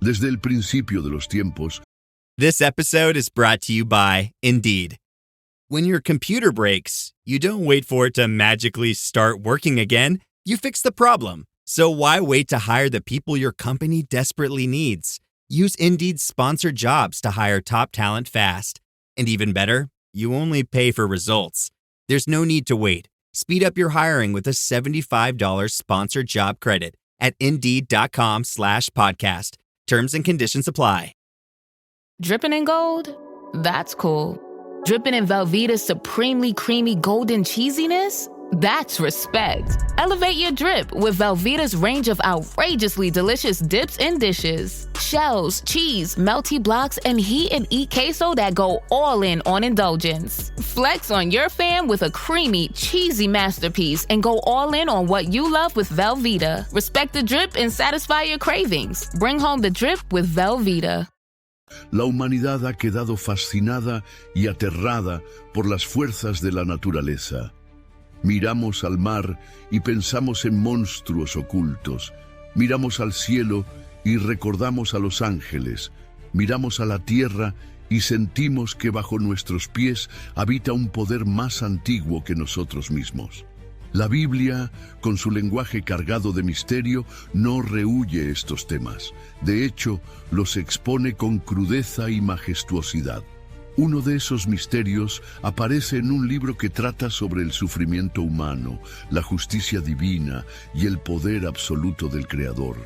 Desde el principio de los tiempos. This episode is brought to you by Indeed. When your computer breaks, you don't wait for it to magically start working again. You fix the problem. So why wait to hire the people your company desperately needs? Use Indeed's sponsored jobs to hire top talent fast. And even better, you only pay for results. There's no need to wait. Speed up your hiring with a $75 sponsored job credit at Indeed.com/podcast. Terms and conditions apply. Dripping in gold? That's cool. Dripping in Velveeta's supremely creamy golden cheesiness? That's respect. Elevate your drip with Velveeta's range of outrageously delicious dips and dishes. Shells, cheese, melty blocks, and heat and eat queso that go all in on indulgence. Flex on your fam with a creamy, cheesy masterpiece and go all in on what you love with Velveeta. Respect the drip and satisfy your cravings. Bring home the drip with Velveeta. La humanidad ha quedado fascinada y aterrada por las fuerzas de la naturaleza. Miramos al mar y pensamos en monstruos ocultos. Miramos al cielo y recordamos a los ángeles. Miramos a la tierra y sentimos que bajo nuestros pies habita un poder más antiguo que nosotros mismos. La Biblia, con su lenguaje cargado de misterio, no rehúye estos temas. De hecho, los expone con crudeza y majestuosidad. Uno de esos misterios aparece en un libro que trata sobre el sufrimiento humano, la justicia divina y el poder absoluto del Creador,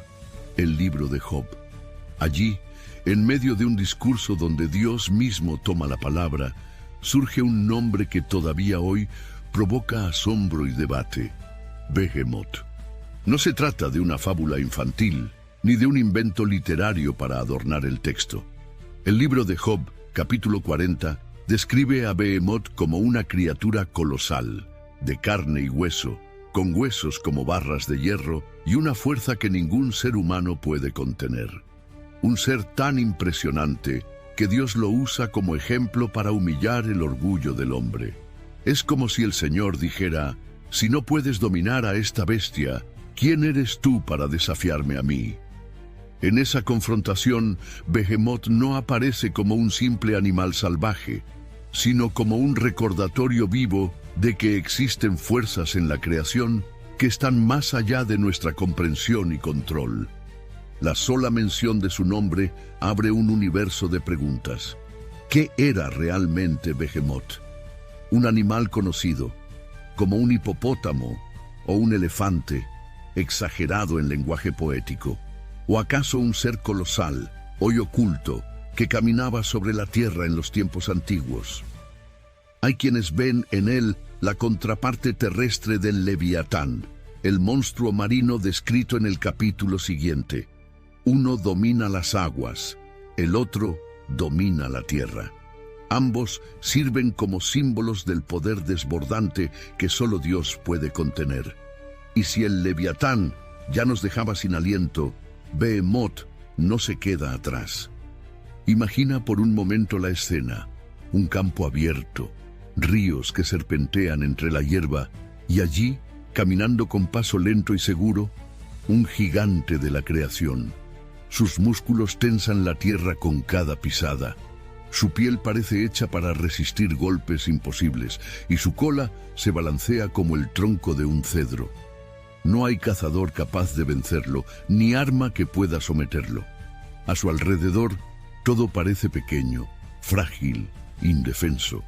el libro de Job. Allí, en medio de un discurso donde Dios mismo toma la palabra, surge un nombre que todavía hoy provoca asombro y debate: Behemoth. No se trata de una fábula infantil, ni de un invento literario para adornar el texto. El libro de Job, capítulo 40, describe a Behemoth como una criatura colosal, de carne y hueso, con huesos como barras de hierro y una fuerza que ningún ser humano puede contener. Un ser tan impresionante que Dios lo usa como ejemplo para humillar el orgullo del hombre. Es como si el Señor dijera: si no puedes dominar a esta bestia, ¿quién eres tú para desafiarme a mí? En esa confrontación, Behemoth no aparece como un simple animal salvaje, sino como un recordatorio vivo de que existen fuerzas en la creación que están más allá de nuestra comprensión y control. La sola mención de su nombre abre un universo de preguntas. ¿Qué era realmente Behemoth? ¿Un animal conocido, como un hipopótamo o un elefante, exagerado en lenguaje poético? ¿O acaso un ser colosal, hoy oculto, que caminaba sobre la tierra en los tiempos antiguos? Hay quienes ven en él la contraparte terrestre del Leviatán, el monstruo marino descrito en el capítulo siguiente. Uno domina las aguas, el otro domina la tierra. Ambos sirven como símbolos del poder desbordante que solo Dios puede contener. Y si el Leviatán ya nos dejaba sin aliento, Behemoth no se queda atrás. Imagina por un momento la escena: un campo abierto, ríos que serpentean entre la hierba, y allí, caminando con paso lento y seguro, un gigante de la creación. Sus músculos tensan la tierra con cada pisada. Su piel parece hecha para resistir golpes imposibles, y su cola se balancea como el tronco de un cedro. No hay cazador capaz de vencerlo, ni arma que pueda someterlo. A su alrededor, todo parece pequeño, frágil, indefenso.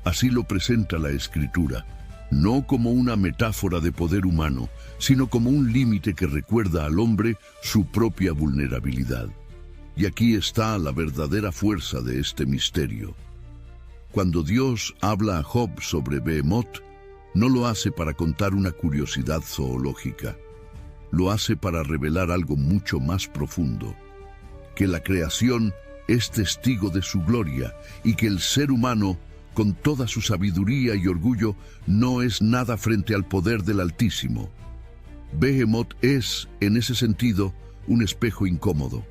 Así lo presenta la Escritura, no como una metáfora de poder humano, sino como un límite que recuerda al hombre su propia vulnerabilidad. Y aquí está la verdadera fuerza de este misterio. Cuando Dios habla a Job sobre Behemoth, no lo hace para contar una curiosidad zoológica. Lo hace para revelar algo mucho más profundo: que la creación es testigo de su gloria y que el ser humano, con toda su sabiduría y orgullo, no es nada frente al poder del Altísimo. Behemoth es, en ese sentido, un espejo incómodo.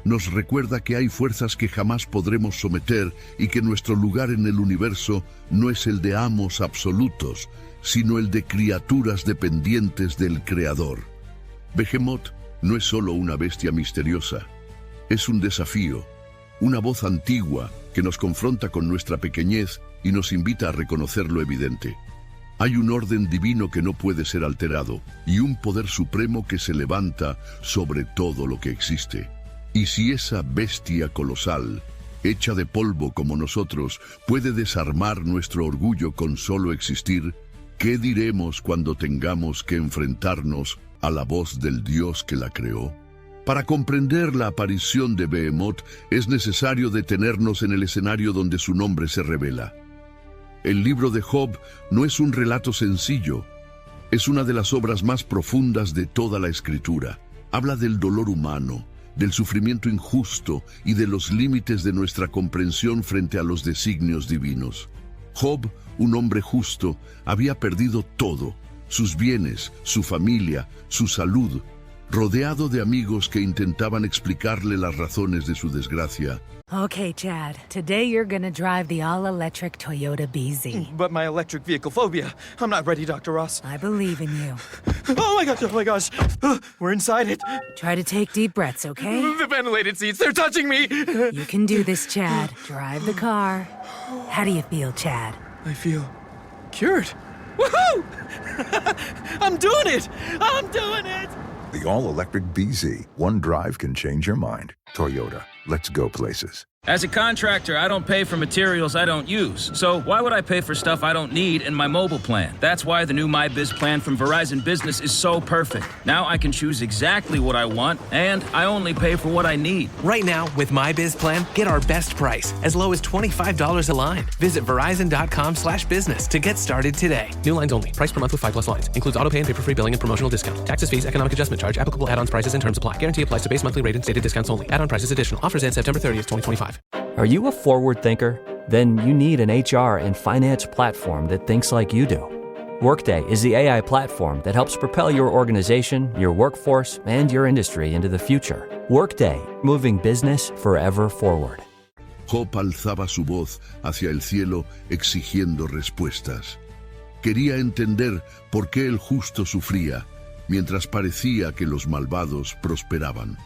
Nos recuerda que hay fuerzas que jamás podremos someter y que nuestro lugar en el universo no es el de amos absolutos, sino el de criaturas dependientes del Creador. Behemoth no es solo una bestia misteriosa, es un desafío, una voz antigua que nos confronta con nuestra pequeñez y nos invita a reconocer lo evidente. Hay un orden divino que no puede ser alterado y un poder supremo que se levanta sobre todo lo que existe. Y si esa bestia colosal, hecha de polvo como nosotros, puede desarmar nuestro orgullo con solo existir, ¿qué diremos cuando tengamos que enfrentarnos a la voz del Dios que la creó? Para comprender la aparición de Behemoth es necesario detenernos en el escenario donde su nombre se revela. El libro de Job no es un relato sencillo, es una de las obras más profundas de toda la Escritura. Habla del dolor humano, del sufrimiento injusto y de los límites de nuestra comprensión frente a los designios divinos. Job, un hombre justo, había perdido todo, sus bienes, su familia, su salud, rodeado de amigos que intentaban explicarle las razones de su desgracia. Okay, Chad. Today you're gonna drive the all-electric Toyota BZ. But my electric vehicle phobia. I'm not ready, Dr. Ross. I believe in you. Oh my gosh. We're inside it. Try to take deep breaths, okay? The ventilated seats, they're touching me. You can do this, Chad. Drive the car. How do you feel, Chad? I feel cured. Woohoo! I'm doing it! I'm doing it! The all-electric BZ. One drive can change your mind. Toyota. Let's go places. As a contractor, I don't pay for materials I don't use. So why would I pay for stuff I don't need in my mobile plan? That's why the new MyBiz plan from Verizon Business is so perfect. Now I can choose exactly what I want, and I only pay for what I need. Right now, with MyBiz plan, get our best price, as low as $25 a line. Visit Verizon.com/business to get started today. New lines only. Price per month with 5+ lines. Includes auto pay and paper-free billing and promotional discount. Taxes, fees, economic adjustment charge. Applicable add-ons, prices, and terms apply. Guarantee applies to base monthly rate and stated discounts only. Add-on prices additional. Offers end September 30th, 2025. Are you a forward thinker? Then you need an HR and finance platform that thinks like you do. Workday is the AI platform that helps propel your organization, your workforce, and your industry into the future. Workday, moving business forever forward. Job alzaba su voz hacia el cielo exigiendo respuestas. Quería entender por qué el justo sufría, mientras parecía que los malvados prosperaban.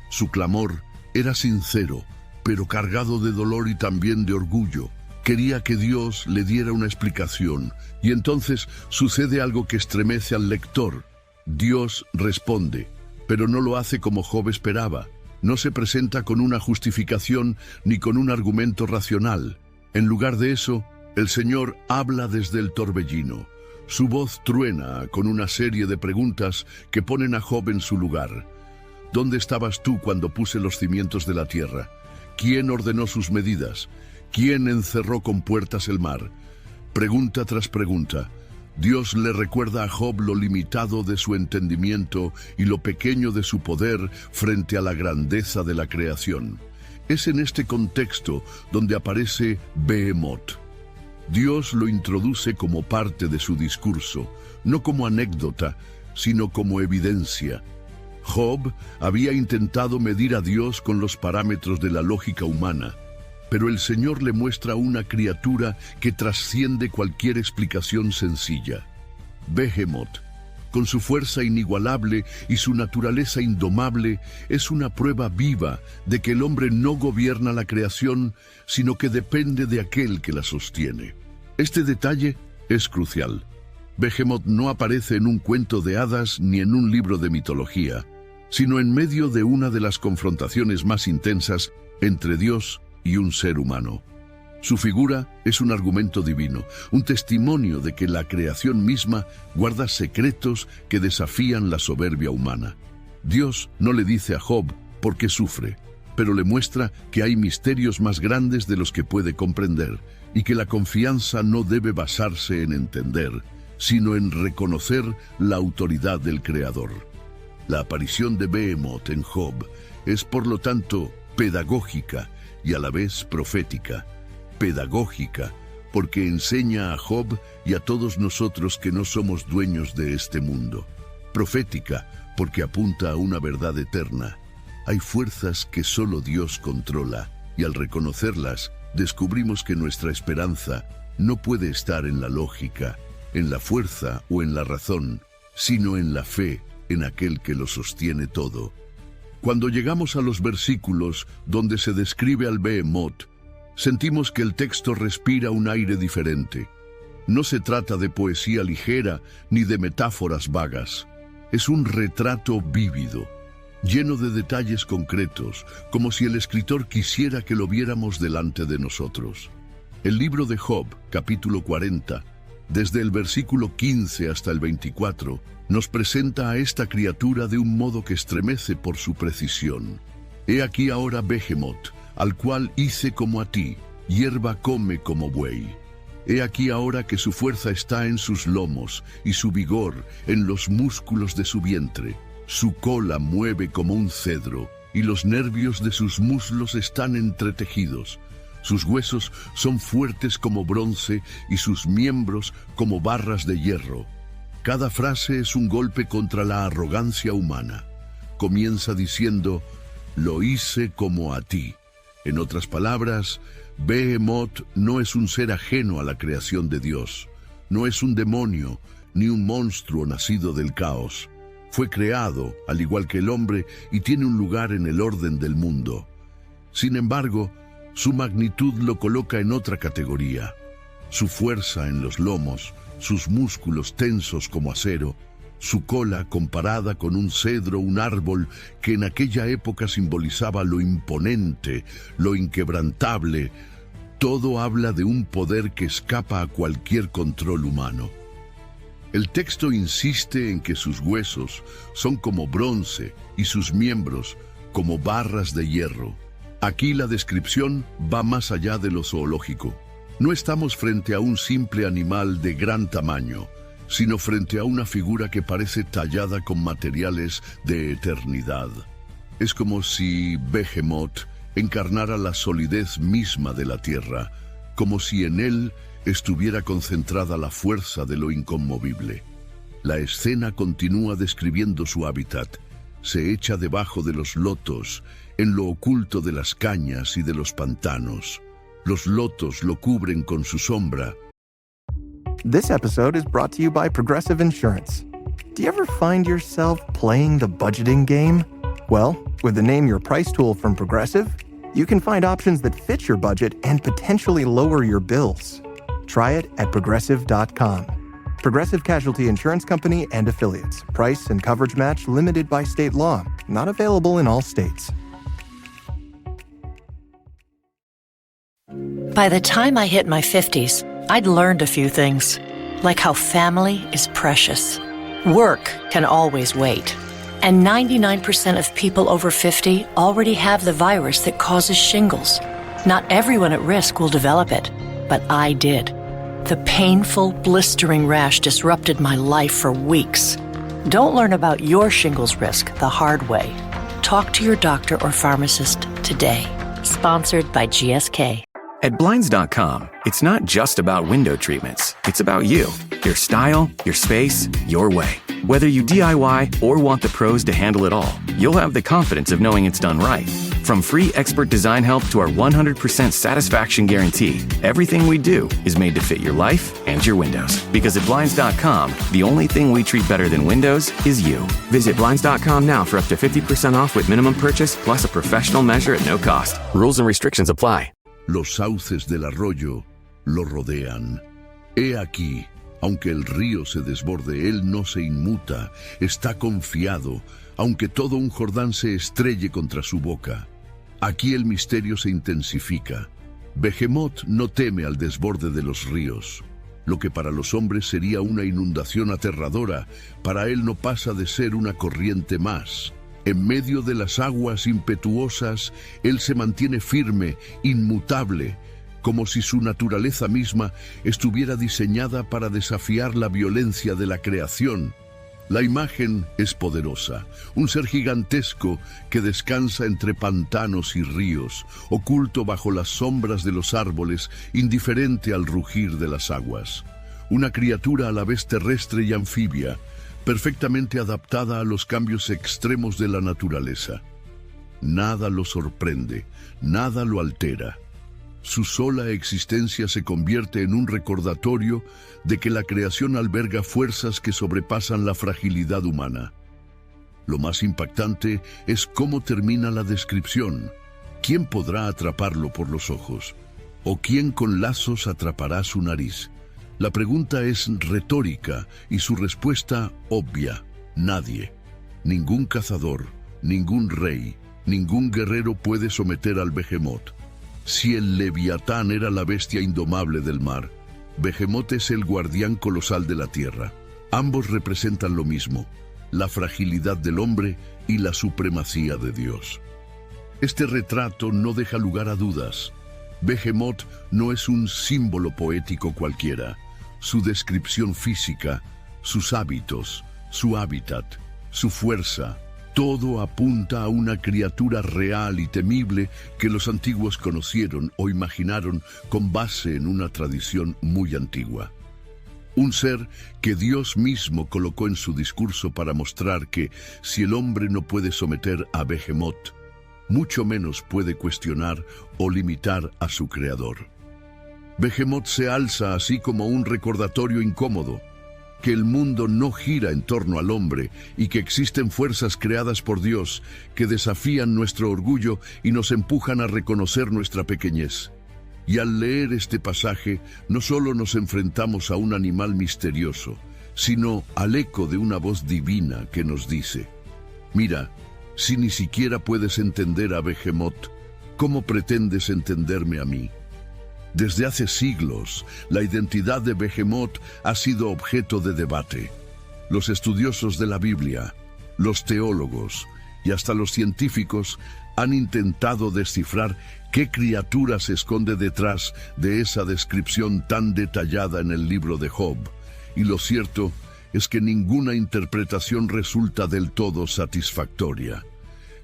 Su clamor era sincero, pero cargado de dolor y también de orgullo. Quería que Dios le diera una explicación, y entonces sucede algo que estremece al lector. Dios responde, pero no lo hace como Job esperaba. No se presenta con una justificación ni con un argumento racional. En lugar de eso, el Señor habla desde el torbellino. Su voz truena con una serie de preguntas que ponen a Job en su lugar. ¿Dónde estabas tú cuando puse los cimientos de la tierra? ¿Quién ordenó sus medidas? ¿Quién encerró con puertas el mar? Pregunta tras pregunta. Dios le recuerda a Job lo limitado de su entendimiento y lo pequeño de su poder frente a la grandeza de la creación. Es en este contexto donde aparece Behemoth. Dios lo introduce como parte de su discurso, no como anécdota, sino como evidencia. Job había intentado medir a Dios con los parámetros de la lógica humana, pero el Señor le muestra una criatura que trasciende cualquier explicación sencilla. Behemoth, con su fuerza inigualable y su naturaleza indomable, es una prueba viva de que el hombre no gobierna la creación, sino que depende de aquel que la sostiene. Este detalle es crucial. Behemoth no aparece en un cuento de hadas ni en un libro de mitología, sino en medio de una de las confrontaciones más intensas entre Dios y un ser humano. Su figura es un argumento divino, un testimonio de que la creación misma guarda secretos que desafían la soberbia humana. Dios no le dice a Job por qué sufre, pero le muestra que hay misterios más grandes de los que puede comprender y que la confianza no debe basarse en entender, sino en reconocer la autoridad del Creador. La aparición de Behemoth en Job es, por lo tanto, pedagógica y a la vez profética. Pedagógica, porque enseña a Job y a todos nosotros que no somos dueños de este mundo. Profética, porque apunta a una verdad eterna. Hay fuerzas que solo Dios controla, y al reconocerlas, descubrimos que nuestra esperanza no puede estar en la lógica, en la fuerza o en la razón, sino en la fe, en aquel que lo sostiene todo. Cuando llegamos a los versículos donde se describe al Behemoth, sentimos que el texto respira un aire diferente. No se trata de poesía ligera ni de metáforas vagas. Es un retrato vívido, lleno de detalles concretos, como si el escritor quisiera que lo viéramos delante de nosotros. El libro de Job, capítulo 40, desde el versículo 15 hasta el 24, nos presenta a esta criatura de un modo que estremece por su precisión. He aquí ahora Behemoth, al cual hice como a ti, hierba come como buey. He aquí ahora que su fuerza está en sus lomos y su vigor en los músculos de su vientre. Su cola mueve como un cedro y los nervios de sus muslos están entretejidos. Sus huesos son fuertes como bronce y sus miembros como barras de hierro. Cada frase es un golpe contra la arrogancia humana. Comienza diciendo, lo hice como a ti. En otras palabras, Behemoth no es un ser ajeno a la creación de Dios. No es un demonio, ni un monstruo nacido del caos. Fue creado, al igual que el hombre, y tiene un lugar en el orden del mundo. Sin embargo, su magnitud lo coloca en otra categoría. Su fuerza en los lomos, sus músculos tensos como acero, su cola comparada con un cedro, un árbol que en aquella época simbolizaba lo imponente, lo inquebrantable. Todo habla de un poder que escapa a cualquier control humano. El texto insiste en que sus huesos son como bronce y sus miembros como barras de hierro. Aquí la descripción va más allá de lo zoológico. No estamos frente a un simple animal de gran tamaño, sino frente a una figura que parece tallada con materiales de eternidad. Es como si Behemoth encarnara la solidez misma de la tierra, como si en él estuviera concentrada la fuerza de lo inconmovible. La escena continúa describiendo su hábitat. Se echa debajo de los lotos, en lo oculto de las cañas y de los pantanos. Los lotos lo cubren con su sombra. This episode is brought to you by Progressive Insurance. Do you ever find yourself playing the budgeting game? Well, with the Name Your Price tool from Progressive, you can find options that fit your budget and potentially lower your bills. Try it at Progressive.com. Progressive Casualty Insurance Company and Affiliates. Price and coverage match limited by state law. Not available in all states. By the time I hit my 50s, I'd learned a few things, like how family is precious. Work can always wait. And 99% of people over 50 already have the virus that causes shingles. Not everyone at risk will develop it, but I did. The painful, blistering rash disrupted my life for weeks. Don't learn about your shingles risk the hard way. Talk to your doctor or pharmacist today. Sponsored by GSK. At Blinds.com, it's not just about window treatments. It's about you, your style, your space, your way. Whether you DIY or want the pros to handle it all, you'll have the confidence of knowing it's done right. From free expert design help to our 100% satisfaction guarantee, everything we do is made to fit your life and your windows. Because at Blinds.com, the only thing we treat better than windows is you. Visit Blinds.com now for up to 50% off with minimum purchase plus a professional measure at no cost. Rules and restrictions apply. Los sauces del arroyo lo rodean. He aquí, aunque el río se desborde, él no se inmuta, está confiado, aunque todo un Jordán se estrelle contra su boca. Aquí el misterio se intensifica. Behemoth no teme al desborde de los ríos. Lo que para los hombres sería una inundación aterradora, para él no pasa de ser una corriente más. En medio de las aguas impetuosas, él se mantiene firme, inmutable, como si su naturaleza misma estuviera diseñada para desafiar la violencia de la creación. La imagen es poderosa, un ser gigantesco que descansa entre pantanos y ríos, oculto bajo las sombras de los árboles, indiferente al rugir de las aguas. Una criatura a la vez terrestre y anfibia, perfectamente adaptada a los cambios extremos de la naturaleza. Nada lo sorprende, nada lo altera. Su sola existencia se convierte en un recordatorio de que la creación alberga fuerzas que sobrepasan la fragilidad humana. Lo más impactante es cómo termina la descripción. ¿Quién podrá atraparlo por los ojos? ¿O quién con lazos atrapará su nariz? La pregunta es retórica y su respuesta obvia. Nadie. Ningún cazador, ningún rey, ningún guerrero puede someter al Behemoth. Si el Leviatán era la bestia indomable del mar, Behemoth es el guardián colosal de la tierra. Ambos representan lo mismo, la fragilidad del hombre y la supremacía de Dios. Este retrato no deja lugar a dudas. Behemoth no es un símbolo poético cualquiera. Su descripción física, sus hábitos, su hábitat, su fuerza, todo apunta a una criatura real y temible que los antiguos conocieron o imaginaron con base en una tradición muy antigua. Un ser que Dios mismo colocó en su discurso para mostrar que si el hombre no puede someter a Behemoth, mucho menos puede cuestionar o limitar a su creador. Behemoth se alza así como un recordatorio incómodo, que el mundo no gira en torno al hombre y que existen fuerzas creadas por Dios que desafían nuestro orgullo y nos empujan a reconocer nuestra pequeñez. Y al leer este pasaje, no solo nos enfrentamos a un animal misterioso, sino al eco de una voz divina que nos dice: mira, si ni siquiera puedes entender a Behemoth, ¿cómo pretendes entenderme a mí? Desde hace siglos, la identidad de Behemoth ha sido objeto de debate. Los estudiosos de la Biblia, los teólogos y hasta los científicos han intentado descifrar qué criatura se esconde detrás de esa descripción tan detallada en el libro de Job. Y lo cierto es que ninguna interpretación resulta del todo satisfactoria.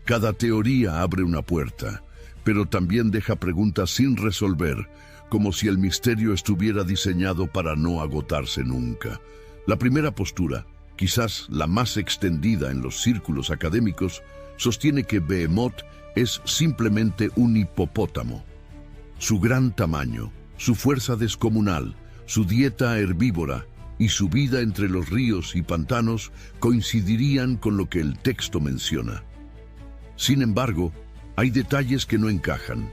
Cada teoría abre una puerta, pero también deja preguntas sin resolver, como si el misterio estuviera diseñado para no agotarse nunca. La primera postura, quizás la más extendida en los círculos académicos, sostiene que Behemoth es simplemente un hipopótamo. Su gran tamaño, su fuerza descomunal, su dieta herbívora y su vida entre los ríos y pantanos coincidirían con lo que el texto menciona. Sin embargo, hay detalles que no encajan.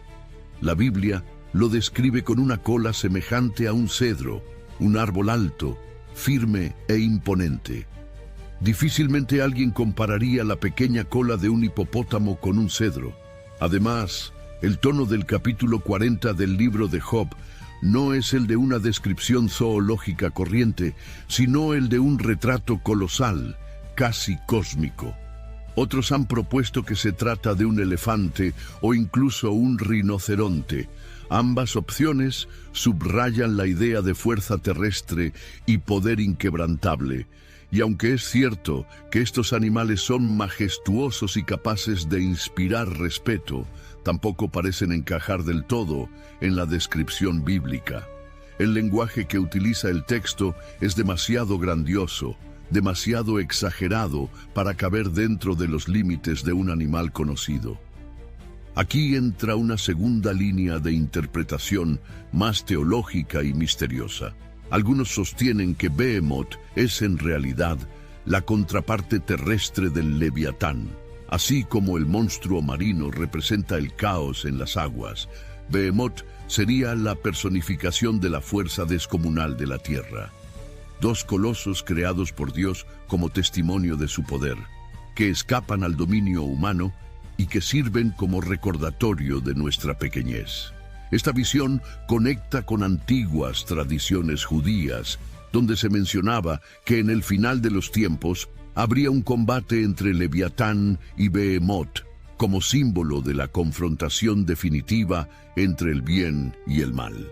La Biblia lo describe con una cola semejante a un cedro, un árbol alto, firme e imponente. Difícilmente alguien compararía la pequeña cola de un hipopótamo con un cedro. Además, el tono del capítulo 40 del libro de Job no es el de una descripción zoológica corriente, sino el de un retrato colosal, casi cósmico. Otros han propuesto que se trata de un elefante o incluso un rinoceronte. Ambas opciones subrayan la idea de fuerza terrestre y poder inquebrantable. Y aunque es cierto que estos animales son majestuosos y capaces de inspirar respeto, tampoco parecen encajar del todo en la descripción bíblica. El lenguaje que utiliza el texto es demasiado grandioso, demasiado exagerado para caber dentro de los límites de un animal conocido. Aquí entra una segunda línea de interpretación más teológica y misteriosa. Algunos sostienen que Behemoth es en realidad la contraparte terrestre del Leviatán. Así como el monstruo marino representa el caos en las aguas, Behemoth sería la personificación de la fuerza descomunal de la tierra. Dos colosos creados por Dios como testimonio de su poder, que escapan al dominio humano y que sirven como recordatorio de nuestra pequeñez. Esta visión conecta con antiguas tradiciones judías, donde se mencionaba que en el final de los tiempos habría un combate entre Leviatán y Behemoth, como símbolo de la confrontación definitiva entre el bien y el mal.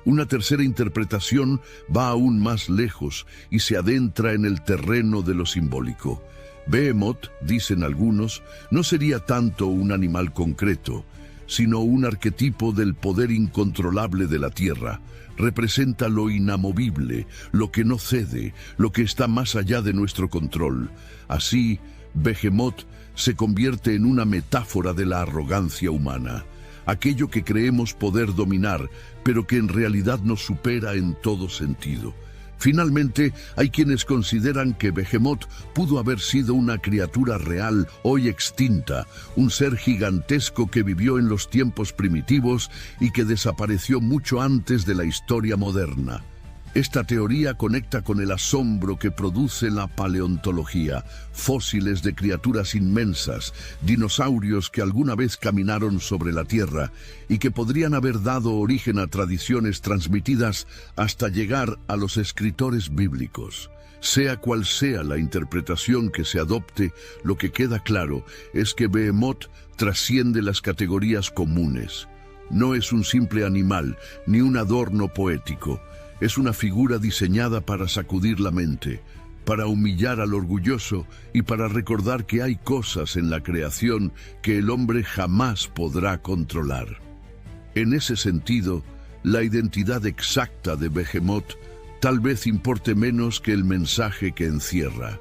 Una tercera interpretación va aún más lejos y se adentra en el terreno de lo simbólico. Behemoth, dicen algunos, no sería tanto un animal concreto, sino un arquetipo del poder incontrolable de la tierra. Representa lo inamovible, lo que no cede, lo que está más allá de nuestro control. Así, Behemoth se convierte en una metáfora de la arrogancia humana, aquello que creemos poder dominar, pero que en realidad nos supera en todo sentido. Finalmente, hay quienes consideran que Behemoth pudo haber sido una criatura real hoy extinta, un ser gigantesco que vivió en los tiempos primitivos y que desapareció mucho antes de la historia moderna. Esta teoría conecta con el asombro que produce la paleontología, fósiles de criaturas inmensas, dinosaurios que alguna vez caminaron sobre la Tierra y que podrían haber dado origen a tradiciones transmitidas hasta llegar a los escritores bíblicos. Sea cual sea la interpretación que se adopte, lo que queda claro es que Behemoth trasciende las categorías comunes. No es un simple animal, ni un adorno poético. Es una figura diseñada para sacudir la mente, para humillar al orgulloso y para recordar que hay cosas en la creación que el hombre jamás podrá controlar. En ese sentido, la identidad exacta de Behemoth tal vez importe menos que el mensaje que encierra,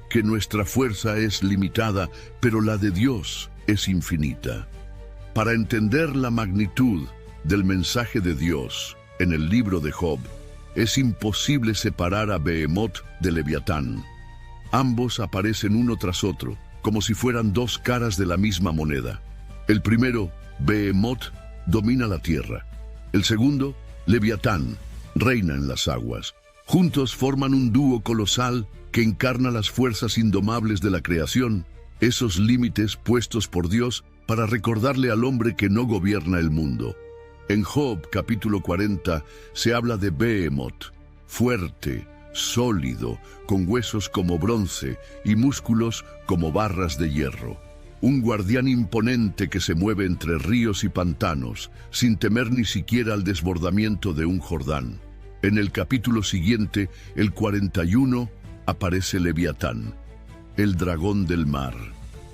que nuestra fuerza es limitada, pero la de Dios es infinita. Para entender la magnitud del mensaje de Dios en el libro de Job, es imposible separar a Behemoth de Leviatán. Ambos aparecen uno tras otro, como si fueran dos caras de la misma moneda. El primero, Behemoth, domina la tierra. El segundo, Leviatán, reina en las aguas. Juntos forman un dúo colosal que encarna las fuerzas indomables de la creación, esos límites puestos por Dios para recordarle al hombre que no gobierna el mundo. En Job, capítulo 40, se habla de Behemoth, fuerte, sólido, con huesos como bronce y músculos como barras de hierro. Un guardián imponente que se mueve entre ríos y pantanos, sin temer ni siquiera al desbordamiento de un Jordán. En el capítulo siguiente, el 41, aparece Leviatán, el dragón del mar,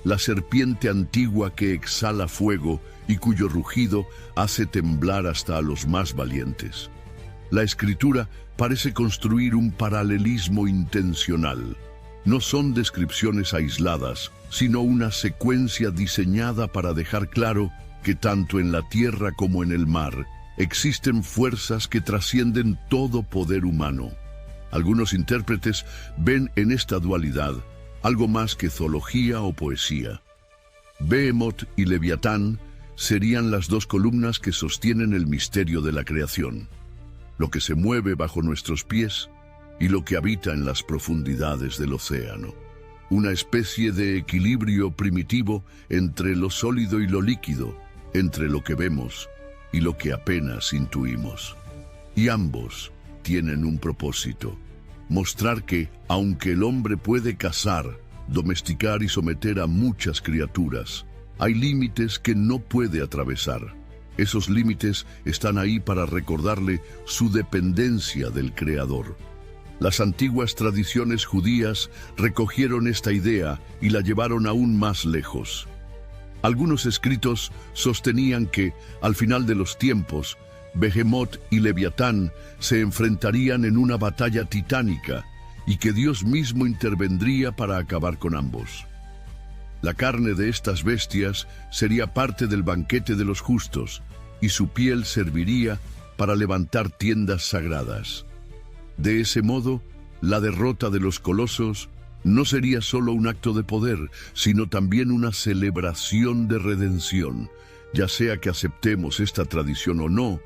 la serpiente antigua que exhala fuego y cuyo rugido hace temblar hasta a los más valientes. La Escritura parece construir un paralelismo intencional. No son descripciones aisladas, sino una secuencia diseñada para dejar claro que tanto en la tierra como en el mar existen fuerzas que trascienden todo poder humano. Algunos intérpretes ven en esta dualidad algo más que zoología o poesía. Behemoth y Leviatán serían las dos columnas que sostienen el misterio de la creación, lo que se mueve bajo nuestros pies y lo que habita en las profundidades del océano. Una especie de equilibrio primitivo entre lo sólido y lo líquido, entre lo que vemos y lo que apenas intuimos. Y ambos tienen un propósito: mostrar que, aunque el hombre puede cazar, domesticar y someter a muchas criaturas, hay límites que no puede atravesar. Esos límites están ahí para recordarle su dependencia del Creador. Las antiguas tradiciones judías recogieron esta idea y la llevaron aún más lejos. Algunos escritos sostenían que, al final de los tiempos, Behemoth y Leviatán se enfrentarían en una batalla titánica y que Dios mismo intervendría para acabar con ambos. La carne de estas bestias sería parte del banquete de los justos y su piel serviría para levantar tiendas sagradas. De ese modo, la derrota de los colosos no sería solo un acto de poder, sino también una celebración de redención. Ya sea que aceptemos esta tradición o no,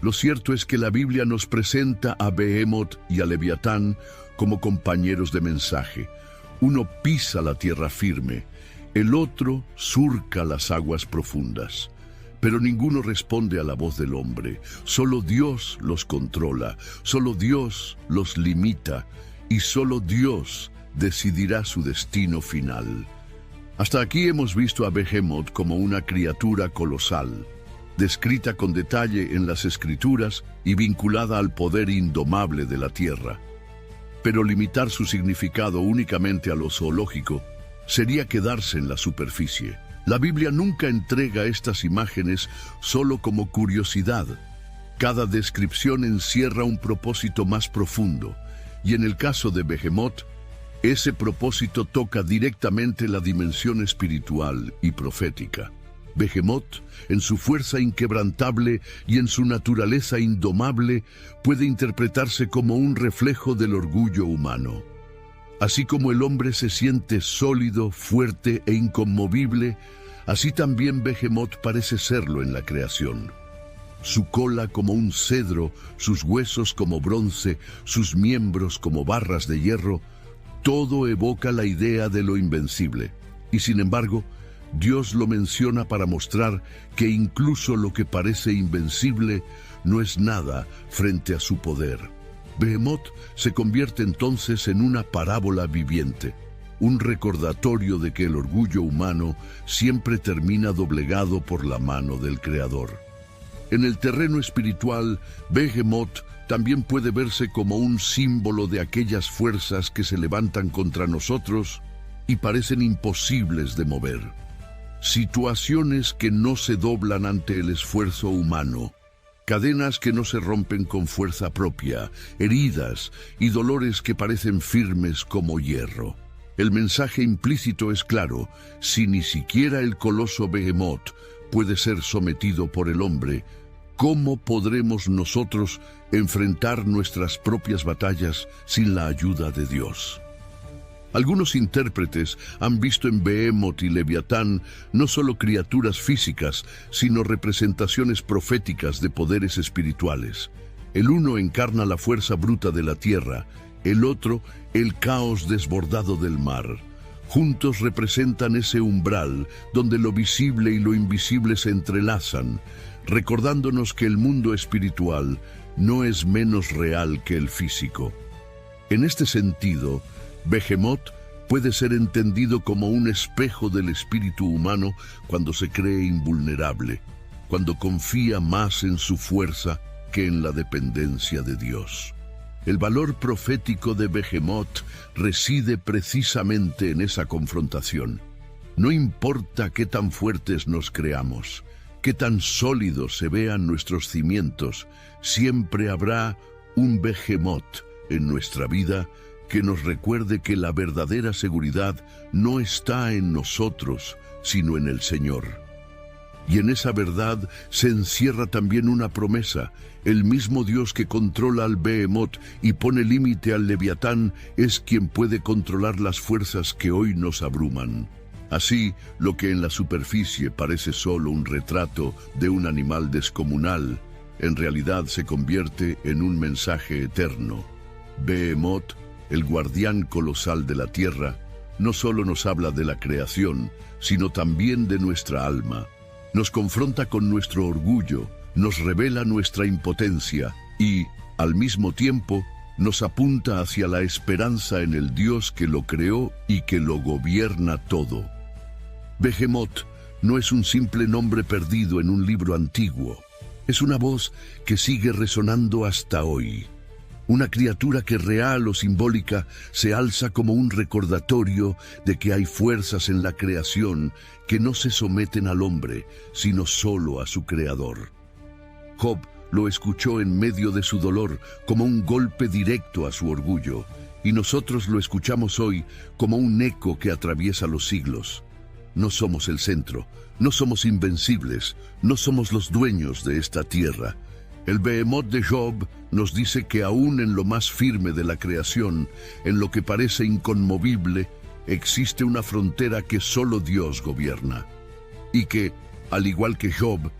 lo cierto es que la Biblia nos presenta a Behemoth y a Leviatán como compañeros de mensaje. Uno pisa la tierra firme, el otro surca las aguas profundas. Pero ninguno responde a la voz del hombre. Solo Dios los controla, solo Dios los limita y solo Dios decidirá su destino final. Hasta aquí hemos visto a Behemoth como una criatura colosal, descrita con detalle en las Escrituras y vinculada al poder indomable de la tierra. Pero limitar su significado únicamente a lo zoológico sería quedarse en la superficie. La Biblia nunca entrega estas imágenes solo como curiosidad. Cada descripción encierra un propósito más profundo, y en el caso de Behemoth, ese propósito toca directamente la dimensión espiritual y profética. Behemoth, en su fuerza inquebrantable y en su naturaleza indomable, puede interpretarse como un reflejo del orgullo humano. Así como el hombre se siente sólido, fuerte e inconmovible, así también Behemoth parece serlo en la creación. Su cola como un cedro, sus huesos como bronce, sus miembros como barras de hierro, todo evoca la idea de lo invencible. Y sin embargo, Dios lo menciona para mostrar que incluso lo que parece invencible no es nada frente a su poder. Behemoth se convierte entonces en una parábola viviente, un recordatorio de que el orgullo humano siempre termina doblegado por la mano del Creador. En el terreno espiritual, Behemoth también puede verse como un símbolo de aquellas fuerzas que se levantan contra nosotros y parecen imposibles de mover. Situaciones que no se doblan ante el esfuerzo humano, cadenas que no se rompen con fuerza propia, heridas y dolores que parecen firmes como hierro. El mensaje implícito es claro: si ni siquiera el coloso Behemoth puede ser sometido por el hombre, ¿cómo podremos nosotros enfrentar nuestras propias batallas sin la ayuda de Dios? Algunos intérpretes han visto en Behemoth y Leviatán no solo criaturas físicas, sino representaciones proféticas de poderes espirituales. El uno encarna la fuerza bruta de la tierra, el otro el caos desbordado del mar. Juntos representan ese umbral donde lo visible y lo invisible se entrelazan, recordándonos que el mundo espiritual no es menos real que el físico. En este sentido, Behemoth puede ser entendido como un espejo del espíritu humano cuando se cree invulnerable, cuando confía más en su fuerza que en la dependencia de Dios. El valor profético de Behemoth reside precisamente en esa confrontación. No importa qué tan fuertes nos creamos, qué tan sólidos se vean nuestros cimientos, siempre habrá un Behemoth en nuestra vida que nos recuerde que la verdadera seguridad no está en nosotros, sino en el Señor. Y en esa verdad se encierra también una promesa. El mismo Dios que controla al Behemoth y pone límite al Leviatán es quien puede controlar las fuerzas que hoy nos abruman. Así, lo que en la superficie parece solo un retrato de un animal descomunal, en realidad se convierte en un mensaje eterno. Behemoth, el guardián colosal de la tierra, no solo nos habla de la creación, sino también de nuestra alma. Nos confronta con nuestro orgullo, nos revela nuestra impotencia y, al mismo tiempo, nos apunta hacia la esperanza en el Dios que lo creó y que lo gobierna todo. Behemoth no es un simple nombre perdido en un libro antiguo. Es una voz que sigue resonando hasta hoy. Una criatura que, real o simbólica, se alza como un recordatorio de que hay fuerzas en la creación que no se someten al hombre, sino solo a su creador. Job lo escuchó en medio de su dolor como un golpe directo a su orgullo, y nosotros lo escuchamos hoy como un eco que atraviesa los siglos. No somos el centro, no somos invencibles, no somos los dueños de esta tierra. El Behemoth de Job nos dice que aún en lo más firme de la creación, en lo que parece inconmovible, existe una frontera que solo Dios gobierna. Y que, al igual que Job,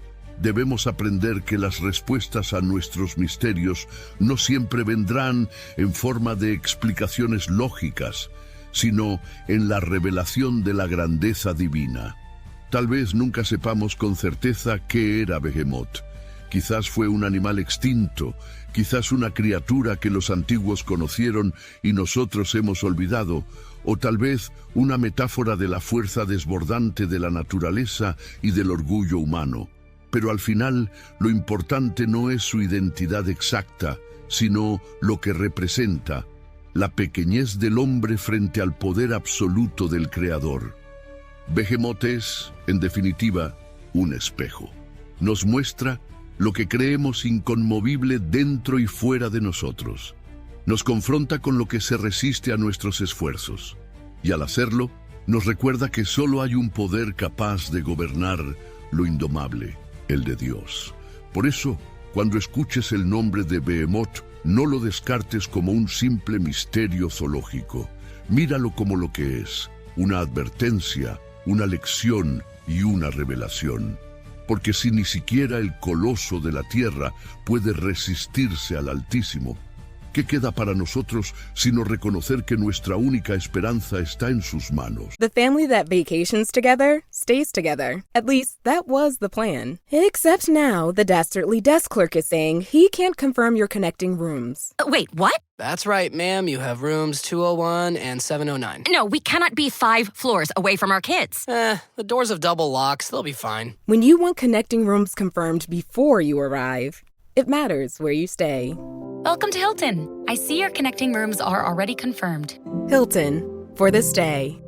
debemos aprender que las respuestas a nuestros misterios no siempre vendrán en forma de explicaciones lógicas, sino en la revelación de la grandeza divina. Tal vez nunca sepamos con certeza qué era Behemoth. Quizás fue un animal extinto, quizás una criatura que los antiguos conocieron y nosotros hemos olvidado, o tal vez una metáfora de la fuerza desbordante de la naturaleza y del orgullo humano. Pero al final, lo importante no es su identidad exacta, sino lo que representa, la pequeñez del hombre frente al poder absoluto del Creador. Behemoth es, en definitiva, un espejo. Nos muestra lo que creemos inconmovible dentro y fuera de nosotros. Nos confronta con lo que se resiste a nuestros esfuerzos. Y al hacerlo, nos recuerda que solo hay un poder capaz de gobernar lo indomable, el de Dios. Por eso, cuando escuches el nombre de Behemoth, no lo descartes como un simple misterio zoológico. Míralo como lo que es, una advertencia, una lección y una revelación. Porque si ni siquiera el coloso de la tierra puede resistirse al Altísimo, ¿qué queda para nosotros sino reconocer que nuestra única esperanza está en sus manos? The family that vacations together stays together. At least, that was the plan. Except now, the Dastardly desk clerk is saying he can't confirm your connecting rooms. Wait, what? That's right, ma'am. You have rooms 201 and 709. No, we cannot be 5 floors away from our kids. The doors have double locks. They'll be fine. When you want connecting rooms confirmed before you arrive, it matters where you stay. Welcome to Hilton. I see your connecting rooms are already confirmed. Hilton, for this day.